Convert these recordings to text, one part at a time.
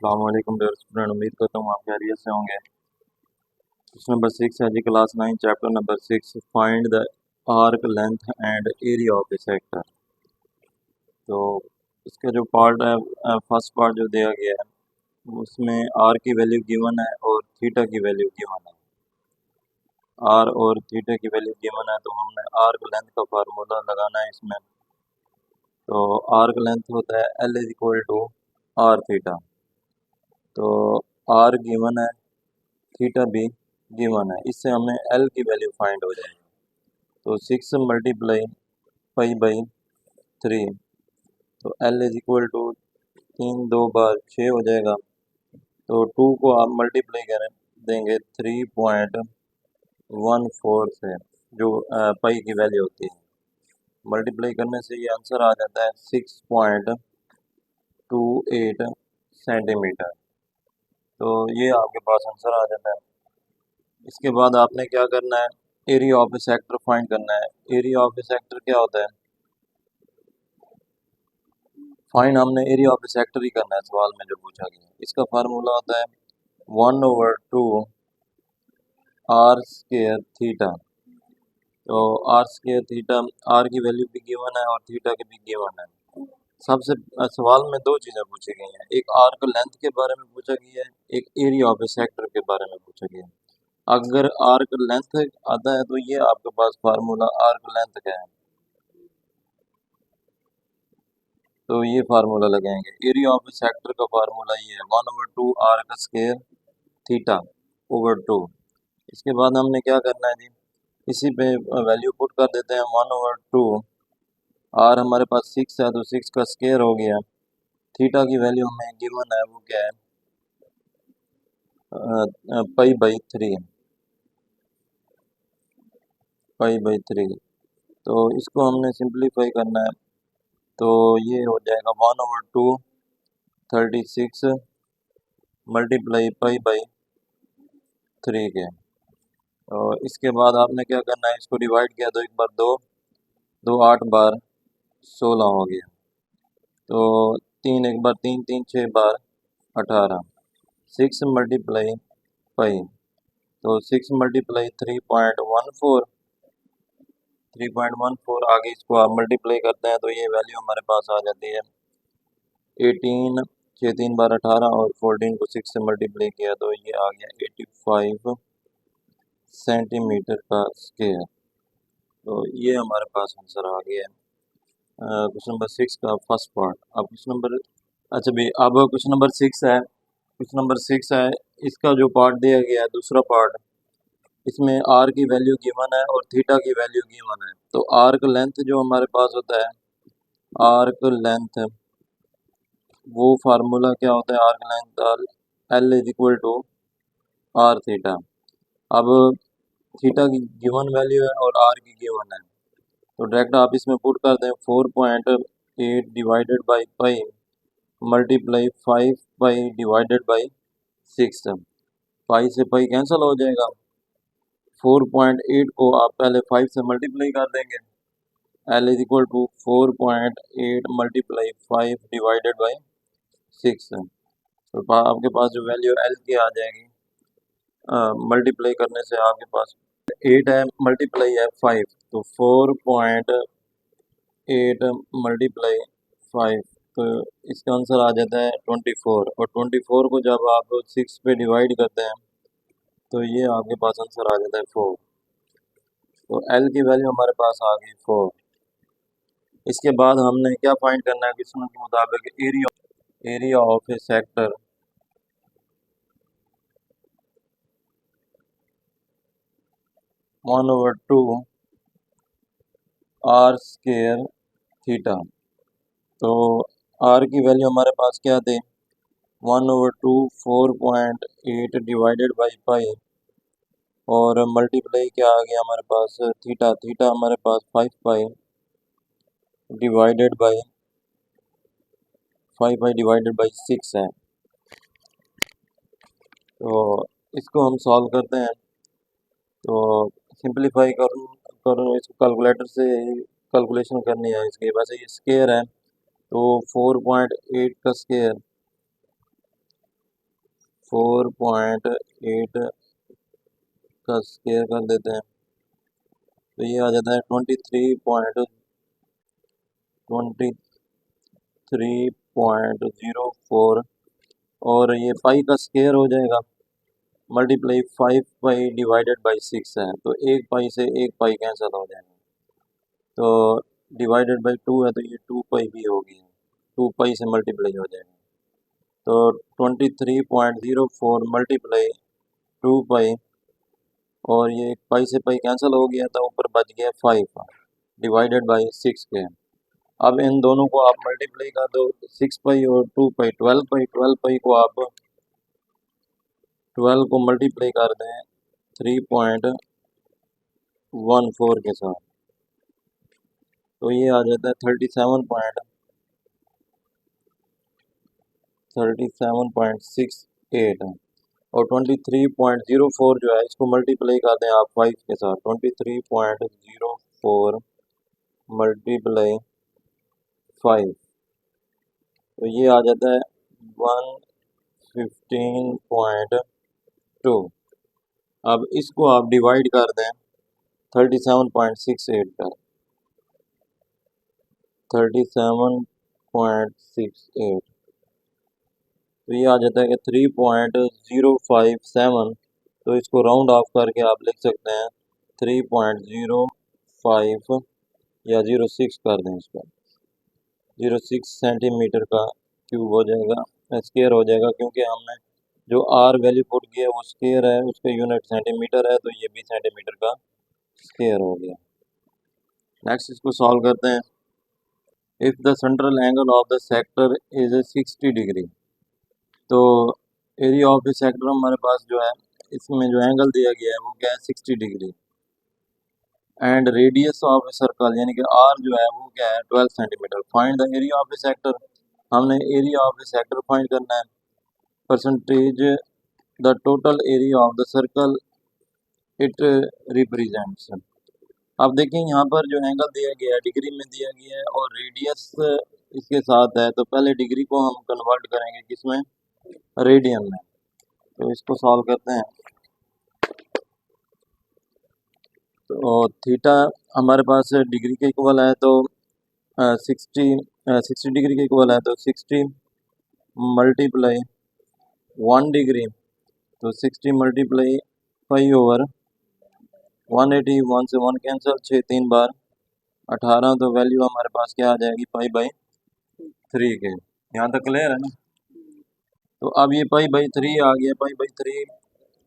अस्सलाम वालेकुम dear student, उम्मीद करता हूँ आप खैरियत से होंगे। क्वेश्चन नंबर 6 है जी, class 9 chapter number 6, find the arc length and area of a sector. तो इसका जो पार्ट है, फर्स्ट पार्ट जो दिया गया है उसमें आर की वैल्यू गिवन है और थीटा की वैल्यू गिवन है। आर और थीटा की वैल्यू गिवन है तो हमने आर्क लेंथ का फार्मूला लगाना है इसमें। तो आर्क लेंथ होता है L is equal to R theta. तो आर गिवन है, थीटा भी गिवन है, इससे हमें एल की वैल्यू फाइंड हो जाएगी। तो 6 मल्टीप्लाई पाई बाई 3, तो एल इज इक्वल टू 3 2 बार 6 हो जाएगा। तो 2 को आप मल्टीप्लाई करें देंगे 3.14 से, जो पाई की वैल्यू होती है। मल्टीप्लाई करने से ये आंसर आ जाता है 6.28 सेंटीमीटर। तो ये आपके पास आंसर आ जाता है। इसके बाद आपने क्या करना है, area of a sector find करना है। एरिया ऑफ ए सेक्टर क्या होता है, फाइंड हमने एरिया ऑफ ए सेक्टर ही करना है सवाल में जो पूछा गया है। इसका फार्मूला होता है 1/2 आर स्केयर थीटा। तो आर स्केयर थीटा, आर की वैल्यू भी गिवन है और थीटा की भी गिवन है। सबसे सवाल में दो चीज़ें पूछी गई हैं, एक आर्क लेंथ के बारे में पूछा गया है, एक एरिया ऑफ ए सेक्टर के बारे में पूछा गया है। अगर आर्क लेंथ आता है तो ये आपके पास फार्मूला आर्क लेंथ का है, तो ये फार्मूला लगाएंगे। एरिया ऑफ ए सेक्टर का फार्मूला ये है 1/2 आर्क स्केयर थीटा ओवर 2। इसके बाद हमने क्या करना है जी, इसी पे वैल्यू पुट कर देते हैं 1/2। आर हमारे पास 6 है तो 6 का स्केयर हो गया। थीटा की वैल्यू हमें गिवन है, वो क्या है, पाई बाई 3। पाई बाई 3, तो इसको हमने सिंप्लीफाई करना है। तो ये हो जाएगा 1/2 36 मल्टीप्लाई पाई बाई 3 के। और इसके बाद आपने क्या करना है, इसको डिवाइड किया तो 1 बार 2, 2 8 बार 16 हो गया। तो 3 1 बार 3 3 6 बार 18। 6 मल्टीप्लाई पाई, तो 6 मल्टीप्लाई 3.14 आगे इसको आप मल्टीप्लाई करते हैं तो ये वैल्यू हमारे पास आ जाती है 18। 6 3 बार 18 और 14 को 6 से मल्टीप्लाई किया तो ये आ गया 85 सेंटीमीटर का स्क्वायर। तो ये हमारे पास आंसर आ गया है क्वेश्चन नंबर 6 का फर्स्ट पार्ट। अब क्वेश्चन नंबर, अच्छा भाई, अब क्वेश्चन नंबर 6 है, क्वेश्चन नंबर 6 है, इसका जो पार्ट दिया गया है दूसरा पार्ट, इसमें आर की वैल्यू गिवन है और थीटा की वैल्यू गिवन है। तो आर्क लेंथ जो हमारे पास होता है, आर्क लेंथ, वो फार्मूला क्या होता है arc length, L is equal to R theta. अब थीटा की गिवन वैल्यू है और आर की गिवन है, तो डायरेक्ट आप इसमें पुट कर दें 4.8 divided by pi multiply 5 pi divided by 6। पाई से पाई कैंसिल हो जाएगा। 4.8 को आप पहले 5 से मल्टीप्लाई कर देंगे, L is equal to 4.8 multiply 5 divided by 6। तो आपके पास जो वैल्यू एल की आ जाएगी, मल्टीप्लाई करने से आपके पास 8 है, मल्टीप्लाई है 5, तो 4.8 मल्टीप्लाई 5, तो इसका आंसर आ जाता है 24। और 24 को जब आप 6 पे डिवाइड करते हैं तो ये आपके पास आंसर आ जाता है 4। तो एल की वैल्यू हमारे पास आ गई 4। इसके बाद हमने क्या फाइंड करना है, क्वेश्चन के मुताबिक area of a sector 1/2 R square theta. तो आर की वैल्यू हमारे पास क्या थी, 1/2 4.8 डिवाइडेड बाई पाई, और मल्टीप्लाई क्या आ गया हमारे पास, थीटा, थीटा हमारे पास 5 पाई डिवाइडेड बाई 6 है। तो इसको हम सॉल्व करते हैं, तो सिंप्लीफाई करो इसको, कैलकुलेटर से कैलकुलेशन करनी है इसकी। वैसे ये स्केयर है तो 4.8 का स्केयर 4.8 का स्क्वायर कर देते हैं तो ये आ जाता है 23.04 और ये पाई का स्क्वायर हो जाएगा मल्टीप्लाई 5 पाई डिवाइडेड बाई 6 है तो एक पाई से एक पाई कैंसिल हो जाएगा तो डिवाइडेड बाई 2 है तो ये 2 पाई भी होगी 2 पाई से मल्टीप्लाई हो जाएगा तो 23.04 मल्टीप्लाई 2 पाई और ये पाई से पाई कैंसिल हो गया था ऊपर बच गया 5 डिवाइडेड बाई 6 के। अब इन दोनों को आप मल्टीप्लाई कर दो 6 पाई और 2 पाई 12 पाई को आप 12 को मल्टीप्लाई कर दें 3.14 के साथ तो ये आ जाता है 37.68 और 23.04 जो है इसको मल्टीप्लाई कर दें आप 5 के साथ 23.04 मल्टीप्लाई 5 तो ये आ जाता है 115.2। अब इसको आप डिवाइड कर दें 37.68 का 37.68 तो ये आ जाता है कि 3.057 तो इसको राउंड ऑफ करके आप लिख सकते हैं 3.05 या 06 कर दें इसको 06 सेंटीमीटर का क्यूब हो जाएगा स्क्वायर हो जाएगा क्योंकि हमने जो आर वैल्यू पुट किया वो स्क्वायर है उसका यूनिट सेंटीमीटर है तो ये भी सेंटीमीटर का स्क्वायर हो गया। नेक्स्ट इसको सॉल्व करते हैं। If the central angle of the sector is 60 degree तो एरिया ऑफ द सेक्टर हमारे पास जो है इसमें जो एंगल दिया गया है वो क्या है 60 degree and radius of circle यानी कि आर जो है वो क्या है 12 centimetre. Find the area of the sector हमने area of the sector find करना है percentage the total area of the circle it represents. अब देखिए यहाँ पर जो एंगल दिया गया है डिग्री में दिया गया है और रेडियस इसके साथ है तो पहले डिग्री को हम कन्वर्ट करेंगे किसमें रेडियन में तो इसको सॉल्व करते हैं। तो थीटा हमारे पास डिग्री के इक्वल है तो 60 डिग्री के इक्वल है तो 60 मल्टीप्लाई 1 डिग्री तो 60 मल्टीप्लाई 5 ओवर 180 1 से 1 कैंसिल 6 3 बार 18 तो वैल्यू हमारे पास क्या आ जाएगी पाई बाई 3 के। यहाँ तक क्लियर है ना। तो अब ये पाई बाई 3 आ गया पाई बाई 3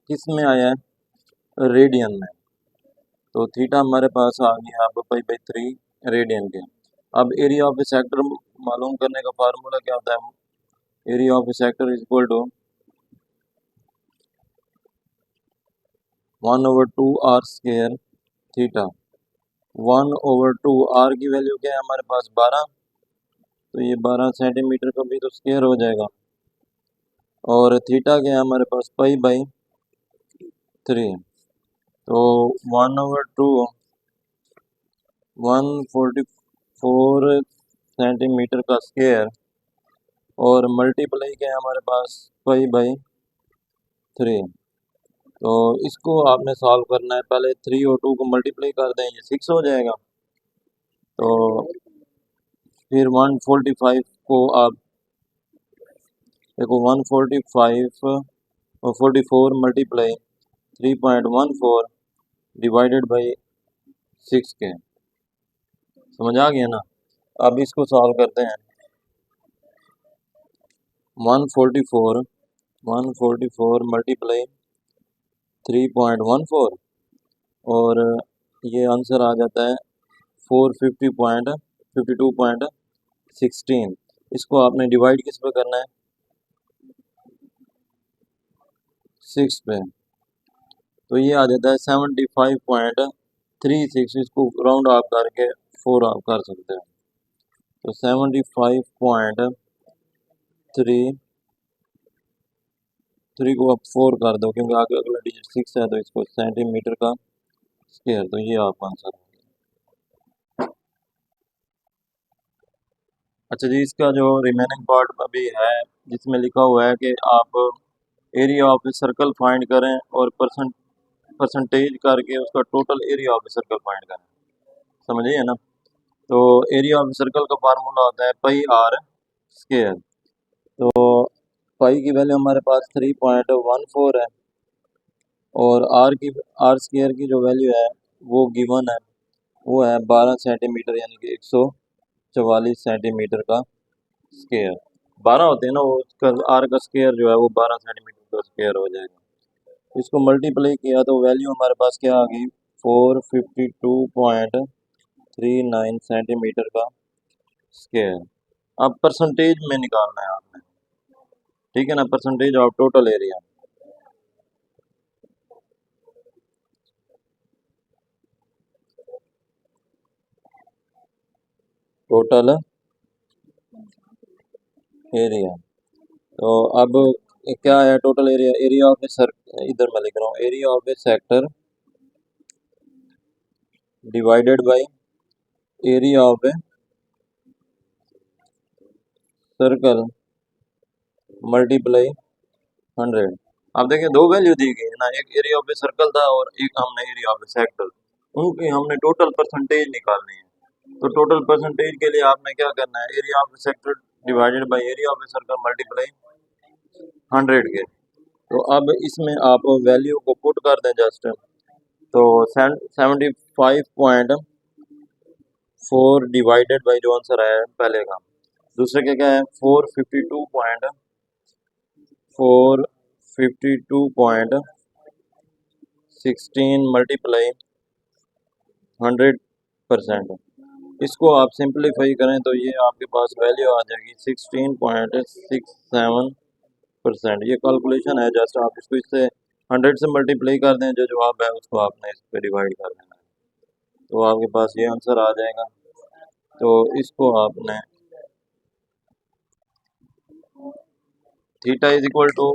किस में आया है रेडियन में तो थीटा हमारे पास आ गया अब पाई बाई 3 रेडियन के। अब एरिया ऑफ द सेक्टर मालूम करने का फार्मूला क्या होता है area of the sector is equal to 1/2 R square theta 1/2 R की वैल्यू क्या है हमारे पास 12 तो ये 12 सेंटीमीटर का भी तो स्क्वायर हो जाएगा और थीटा क्या है हमारे पास पाई बाई 3 तो 1/2 144 सेंटीमीटर का स्क्वायर और मल्टीप्लाई क्या है हमारे पास पाई बाई 3 तो इसको आपने सॉल्व करना है पहले 3 और 2 को मल्टीप्लाई कर दें ये 6 हो जाएगा तो फिर 145 को आप देखो 145 और 44 मल्टीप्लाई 3.14 डिवाइडेड बाई 6 के समझ आ गया ना। अब इसको सॉल्व करते हैं 144 मल्टीप्लाई 3.14 और ये आंसर आ जाता है 450.52.16 इसको आपने डिवाइड किस पे करना है 6 पे तो ये आ जाता है 75.36 इसको राउंड ऑफ करके 4 ऑफ कर सकते हैं तो 75.33 को आप 4 कर दो क्योंकि आगे अगला डिजिट 6 है तो इसको सेंटीमीटर का स्क्वायर तो ये आपका आंसर है। अच्छा जी इसका जो रिमेनिंग पार्ट अभी है जिसमें लिखा हुआ है कि आप area of a circle find करें और परसेंटेज करके उसका total area of a circle find करें। समझिए ना। तो एरिया ऑफ ए सर्कल का फार्मूला होता है पाई आर स्क्वायर। तो पाई की वैल्यू हमारे पास 3.14 है और आर स्क्वायर की जो वैल्यू है वो गिवन है, वो है 12 सेंटीमीटर, यानी कि 144 सेंटीमीटर का स्क्वायर। 12 होते हैं ना, वो उसका आर का स्क्वायर जो है वो 12 सेंटीमीटर का स्क्वायर हो जाएगा। इसको मल्टीप्लाई किया तो वैल्यू हमारे पास क्या आ गई, 452.39 सेंटीमीटर का स्क्वायर। अब परसेंटेज में निकालना है आपने, ठीक है ना, percentage of total area. Total area, तो अब क्या है टोटल एरिया, एरिया ऑफ ए इधर मैं लिख रहा हूँ, area of a sector divided by area of a circle multiply 100। अब देखिए दो वैल्यू दी गई है ना, एक एरिया ऑफ ए सर्कल था और एक हमने एरिया ऑफ ए सेक्टर, उनकी हमने टोटल परसेंटेज निकालनी है। तो टोटल परसेंटेज के लिए आपने क्या करना है, area of a sector divided by area of a circle multiply 100 के। तो अब इसमें आप वैल्यू को पुट कर दें जस्ट, तो 75.4 डिवाइडेड बाई जो आंसर आया है पहले का, दूसरे के क्या है 452.16 मल्टीप्लाई 100%। इसको आप सिंप्लीफाई करें तो ये आपके पास वैल्यू आ जाएगी 16.67%। ये कैलकुलेशन है, जस्ट आप इसको इससे 100 से मल्टीप्लाई कर दें, जो जवाब है उसको आपने इस पर डिवाइड कर देना है, तो आपके पास ये आंसर आ जाएगा। तो इसको आपने theta is equal to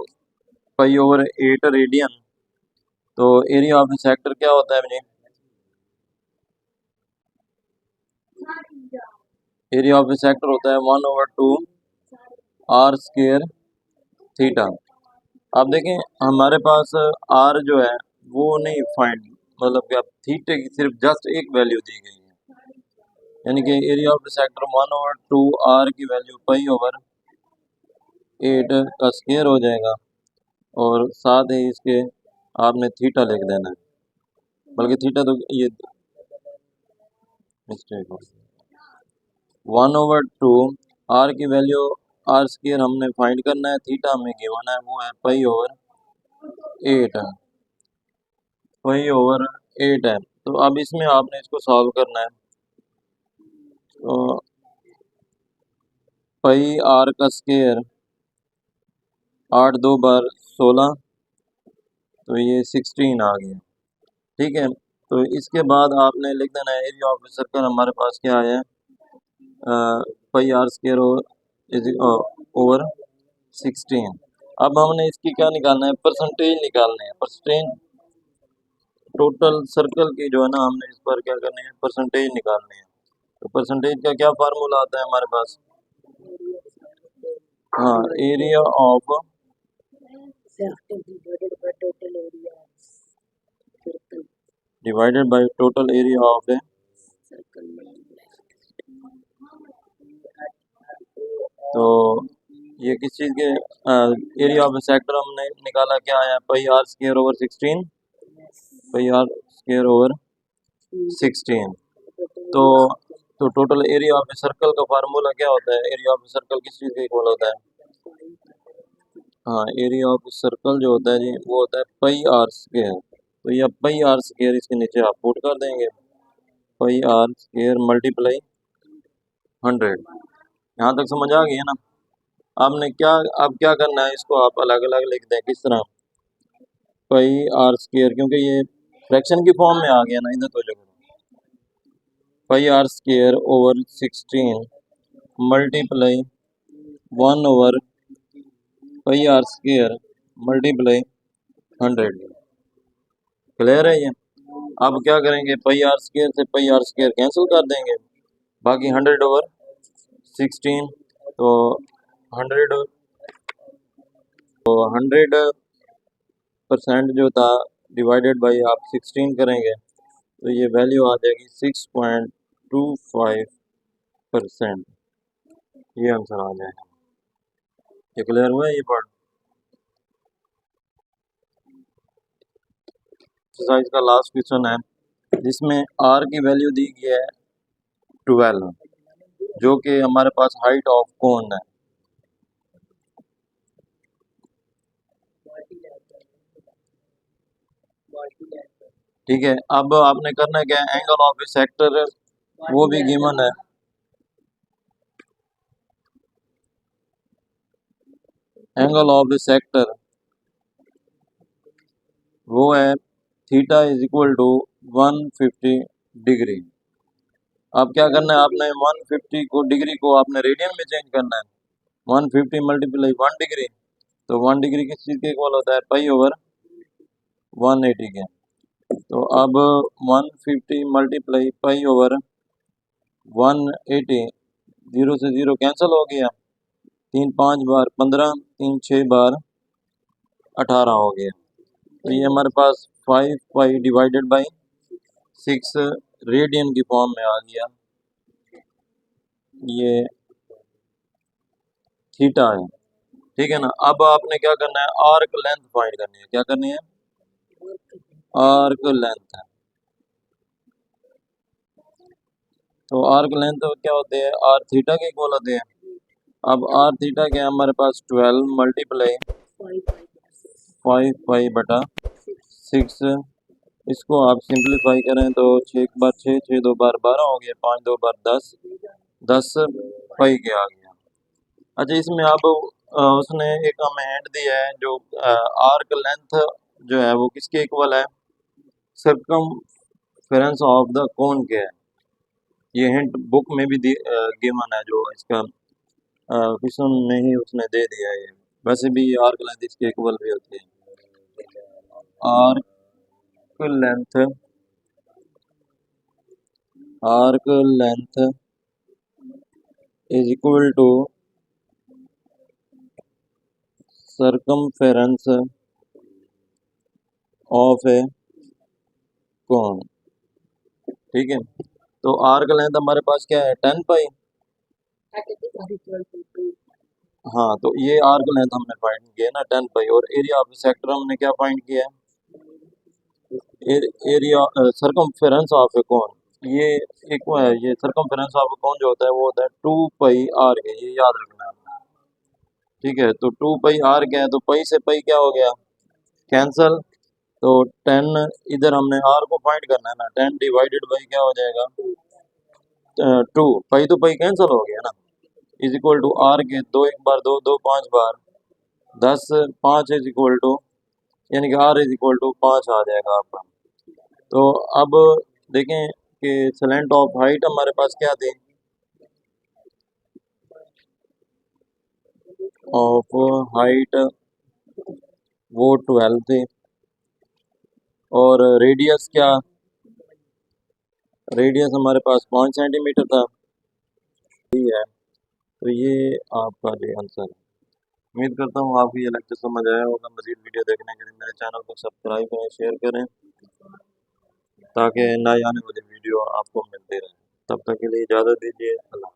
pi over 8 radian. तो एरिया ऑफ सेक्टर क्या होता है मुझे, एरिया ऑफ सेक्टर होता है 1/2 आर स्क्वायर थीटा। आप देखें हमारे पास आर जो है वो नहीं फाइंड, मतलब कि आप थीटे की सिर्फ जस्ट एक वैल्यू दी गई है, यानी कि एरिया ऑफ सेक्टर 1/2 आर की वैल्यू पाई ओवर 8 का स्क्वायर हो जाएगा, और साथ ही इसके आपने थीटा लिख देना है, बल्कि थीटा तो ये मिस्टेक हो, 1/2 आर की वैल्यू आर स्क्वायर हमने फाइंड करना है, थीटा हमें गिवन है वो है पाई ओवर 8, पाई ओवर 8 है। तो अब इसमें आपने इसको सॉल्व करना है, तो पाई आर का स्क्वायर 8 2 बार 16, तो ये 16 आ गया, ठीक है। तो इसके बाद आपने लिख देना है एरिया ऑफ सर्कल हमारे पास क्या है, पाई आर स्क्वायर ओवर 16। अब हमने इसकी क्या निकालना है, परसेंटेज निकालने हैं, परसेंटेज टोटल सर्कल की जो है ना, हमने इस पर क्या करनी है, परसेंटेज निकालनी है। तो परसेंटेज का क्या फार्मूला आता है हमारे पास, हाँ, area of divided by total area of a, तो ये किस चीज़ के एरिया ऑफ सेक्टर हमने निकाला, क्या आया pi r square over 16, pi r square over 16। तो टोटल एरिया ऑफ सर्कल का फार्मूला क्या होता है, एरिया ऑफ सर्कल किस चीज़ का इक्वल होता है, हाँ, एरिया ऑफ सर्कल जो होता है जी वो होता है पाई आर स्क्वायर। तो ये पाई आर स्क्वायर इसके नीचे आप पुट कर देंगे, पाई आर स्क्वायर मल्टीप्लाई 100। यहाँ तक समझ आ गई है ना। आपने क्या, अब क्या करना है, इसको आप अलग अलग लिख दें, किस तरह, पाई आर स्क्वायर, क्योंकि ये फ्रैक्शन की फॉर्म में आ गया ना, इधर तो जो pi r square over 16 multiply 1 over pi r square multiply 100। Clear है ये। अब क्या करेंगे, पाई आर स्क्वायर से पाई आर स्क्वायर कैंसिल कर देंगे, बाकी 100 ओवर 16, तो 100, तो 100 परसेंट जो था डिवाइडेड बाई आप 16 करेंगे तो ये वैल्यू आ जाएगी 6.25%। ये आंसर आ जाएगा। ये क्लियर हुआ है ये पार्ट? एक्सरसाइज का लास्ट क्वेश्चन है जिसमें आर की वैल्यू दी गई है 12 जो कि हमारे पास हाइट ऑफ कोन है। ठीक है, अब आपने करना क्या है, एंगल ऑफ ए सेक्टर वो भी गिवन है। एंगल ऑफ ए सेक्टर वो है theta is equal to 150 degree. अब क्या करना है, आपने 150 को डिग्री को आपने रेडियन में चेंज करना है। 150 मल्टीप्लाई 1 डिग्री, तो 1 डिग्री किस चीज़ के इक्वल होता है, पाई ओवर 180 के। तो अब 150 मल्टीप्लाई पाई ओवर 180, जीरो से जीरो कैंसिल हो गया, 3 5 बार 15, 3 6 बार 18 हो गया। तो ये हमारे पास 5 पाई डिवाइडेड बाई 6 रेडियन की फॉर्म में आ गया। ये थीटा है, ठीक है ना। अब आपने क्या करना है, आर्क लेंथ फाइंड करनी है। क्या करनी है, आर्क लेंथ है। तो आर्क लेंथ क्या होते हैं, आर थीटा के इक्वल होते हैं। अब आर थीटा क्या है हमारे पास 12 मल्टीप्लाई 5 पाई बटा 6। इसको आप सिंप्लीफाई करें तो 6 बार 6, 6 2 बार 12 हो गया, 5 2 बार 10, 10 पाई के आ गया। अच्छा, इसमें अब उसने एक हमें हिंट दिया है, जो आर्क लेंथ जो है वो किसके इक्वल है, सर्कमफेरेंस ऑफ द कोन के है। ये हिंट बुक में भी गिवन है, जो इसका क्वेश्चन में ही उसने दे दिया है। वैसे भी आर्क लेंथ इसके इक्वल भी होती है। Arc length, arc length is equal to circumference of a cone, ठीक है। तो आर्क लेंथ हमारे पास क्या है, 10 पाई। हाँ, तो ये आर्क लेंथ हमने फाइंड किया है ना, 10 पाई। और एरिया ऑफ सेक्टर हमने क्या फाइंड किया है, एरिया सर्कमफेरेंस ऑफ ए कोन। ये एक वो है, ये सर्कमफेरेंस ऑफ ए कोन जो होता है वो होता है 2 पाई आर के, ये याद रखना है आपने। ठीक है, तो 2 पाई आर क्या है, तो पाई से पाई क्या हो गया, कैंसल। तो 10 इधर हमने आर को फाइंड करना है ना, 10 डिवाइडेड बाई क्या हो जाएगा, 2 पाई तो पाई कैंसिल हो गया ना, इज इक्वल टू आर के 2 1 बार 2 2 5 बार 10, 5 इज इक्वल टू, यानी कि आर इज इक्वल टू 5 आ जाएगा आपका। तो अब देखें कि स्लैंट ऑफ हाइट हमारे पास क्या थी, ऑफ हाइट वो 12 थे, और रेडियस क्या, रेडियस हमारे पास 5 सेंटीमीटर था। ठीक है, तो ये आपका जो आंसर है। उम्मीद करता हूँ आपको ये लेक्चर समझ आया होगा। मज़ीद वीडियो देखने के लिए मेरे चैनल को सब्सक्राइब करें, शेयर करें, ताकि नए आने वाली वीडियो आपको मिलती रहे। तब तक के लिए इजाज़त दीजिए, अल्लाह।